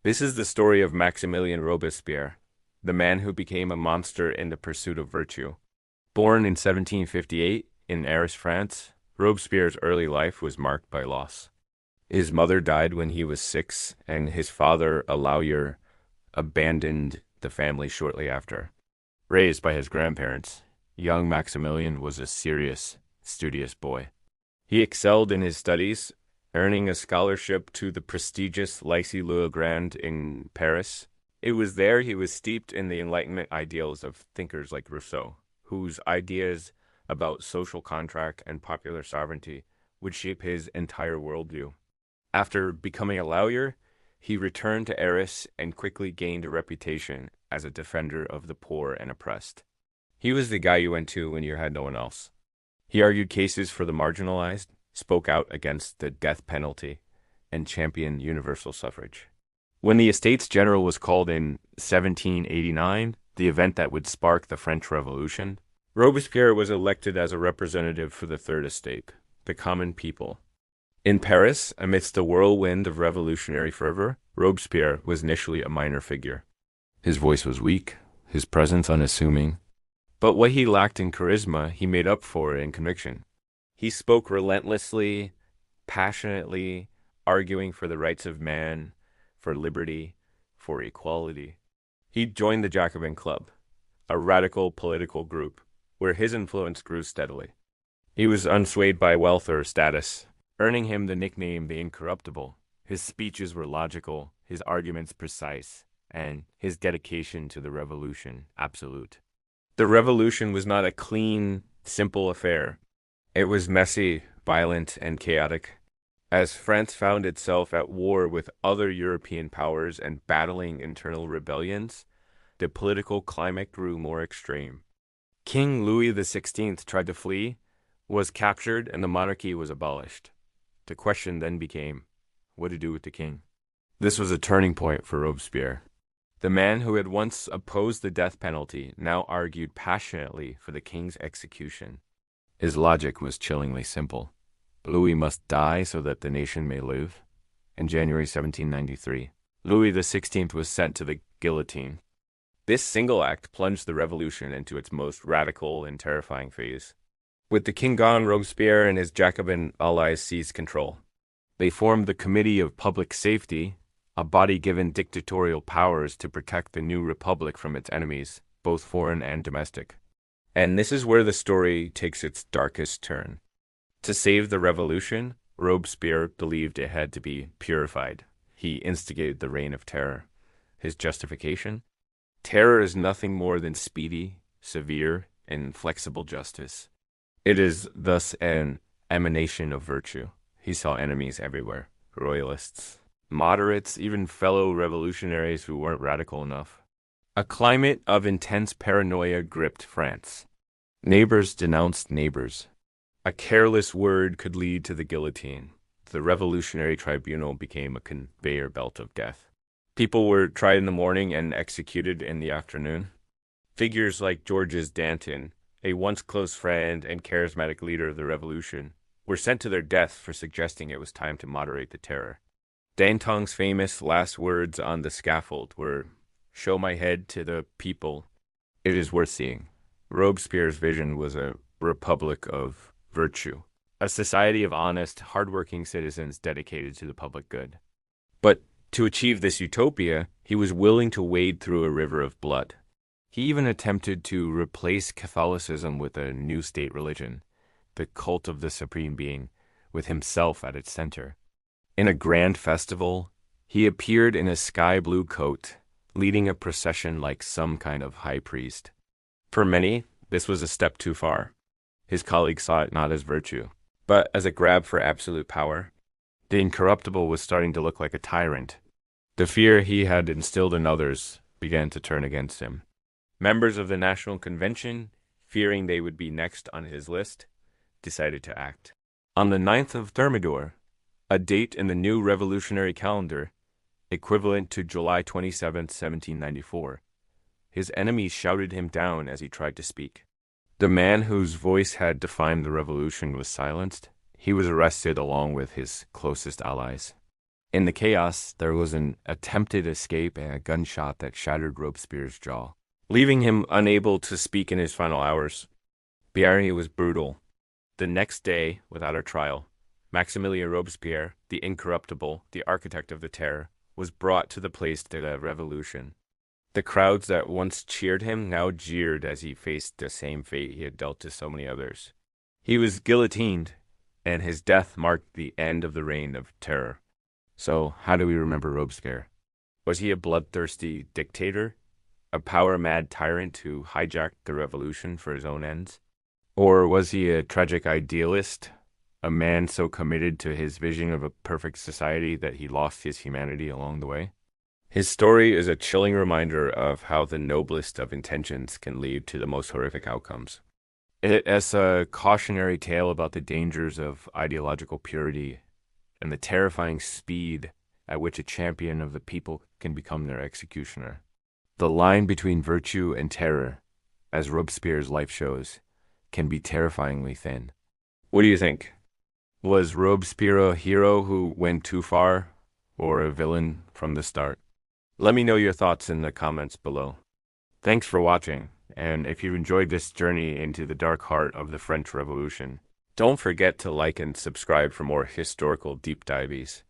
This is the story of Maximilien Robespierre, the man who became a monster in the pursuit of virtue. Born in 1758 in Arras, France, Robespierre's early life was marked by loss. His mother died when he was 6, and his father, a lawyer, abandoned the family shortly after. Raised by his grandparents, young Maximilien was a serious, studious boy. He excelled in his studies, earning a scholarship to the prestigious Lycée Legrand in Paris. It was there he was steeped in the Enlightenment ideals of thinkers like Rousseau, whose ideas about social contract and popular sovereignty would shape his entire worldview. After becoming a lawyer, he returned to Arras and quickly gained a reputation as a defender of the poor and oppressed. He was the guy you went to when you had no one else. He argued cases for the marginalized, spoke out against the death penalty, and championed universal suffrage. When the Estates General was called in 1789, the event that would spark the French Revolution, Robespierre was elected as a representative for the Third Estate, the common people. In Paris, amidst the whirlwind of revolutionary fervor, Robespierre was initially a minor figure. His voice was weak, his presence unassuming, but what he lacked in charisma, he made up for in conviction. He spoke relentlessly, passionately, arguing for the rights of man, for liberty, for equality. He joined the Jacobin Club, a radical political group, where his influence grew steadily. He was unswayed by wealth or status, earning him the nickname the Incorruptible. His speeches were logical, his arguments precise, and his dedication to the revolution absolute. The revolution was not a clean, simple affair. It was messy, violent, and chaotic. As France found itself at war with other European powers and battling internal rebellions, the political climate grew more extreme. King Louis XVI tried to flee, was captured, and the monarchy was abolished. The question then became, what to do with the king? This was a turning point for Robespierre. The man who had once opposed the death penalty now argued passionately for the king's execution. His logic was chillingly simple. Louis must die so that the nation may live. In January 1793, Louis XVI was sent to the guillotine. This single act plunged the revolution into its most radical and terrifying phase. With the king gone, Robespierre and his Jacobin allies seized control. They formed the Committee of Public Safety, a body given dictatorial powers to protect the new republic from its enemies, both foreign and domestic. And this is where the story takes its darkest turn. To save the revolution, Robespierre believed it had to be purified. He instigated the reign of terror. His justification? Terror is nothing more than speedy, severe, and inflexible justice. It is thus an emanation of virtue. He saw enemies everywhere, royalists, moderates, even fellow revolutionaries who weren't radical enough. A climate of intense paranoia gripped France. Neighbors denounced neighbors. A careless word could lead to the guillotine. The revolutionary tribunal became a conveyor belt of death. People were tried in the morning and executed in the afternoon. Figures like Georges Danton, a once close friend and charismatic leader of the revolution, were sent to their death for suggesting it was time to moderate the terror. Danton's famous last words on the scaffold were, "Show my head to the people. It is worth seeing." Robespierre's vision was a republic of virtue, a society of honest, hardworking citizens dedicated to the public good. But to achieve this utopia, he was willing to wade through a river of blood. He even attempted to replace Catholicism with a new state religion, the cult of the Supreme Being, with himself at its center. In a grand festival, he appeared in a sky blue coat, leading a procession like some kind of high priest. For many, this was a step too far. His colleagues saw it not as virtue, but as a grab for absolute power. The Incorruptible was starting to look like a tyrant. The fear he had instilled in others began to turn against him. Members of the National Convention, fearing they would be next on his list, decided to act. On the 9th of Thermidor, a date in the new revolutionary calendar, equivalent to July 27, 1794, his enemies shouted him down as he tried to speak. The man whose voice had defined the revolution was silenced. He was arrested along with his closest allies. In the chaos, there was an attempted escape and a gunshot that shattered Robespierre's jaw, leaving him unable to speak in his final hours. Pierre was brutal. The next day, without a trial, Maximilien Robespierre, the incorruptible, the architect of the terror, was brought to the Place de la Revolution. The crowds that once cheered him now jeered as he faced the same fate he had dealt to so many others. He was guillotined, and his death marked the end of the reign of terror. So, how do we remember Robespierre? Was he a bloodthirsty dictator? A power-mad tyrant who hijacked the revolution for his own ends? Or was he a tragic idealist, a man so committed to his vision of a perfect society that he lost his humanity along the way? His story is a chilling reminder of how the noblest of intentions can lead to the most horrific outcomes. It's a cautionary tale about the dangers of ideological purity and the terrifying speed at which a champion of the people can become their executioner. The line between virtue and terror, as Robespierre's life shows, can be terrifyingly thin. What do you think? Was Robespierre a hero who went too far, or a villain from the start? Let me know your thoughts in the comments below. Thanks for watching, and if you enjoyed this journey into the dark heart of the French Revolution, don't forget to like and subscribe for more historical deep dives.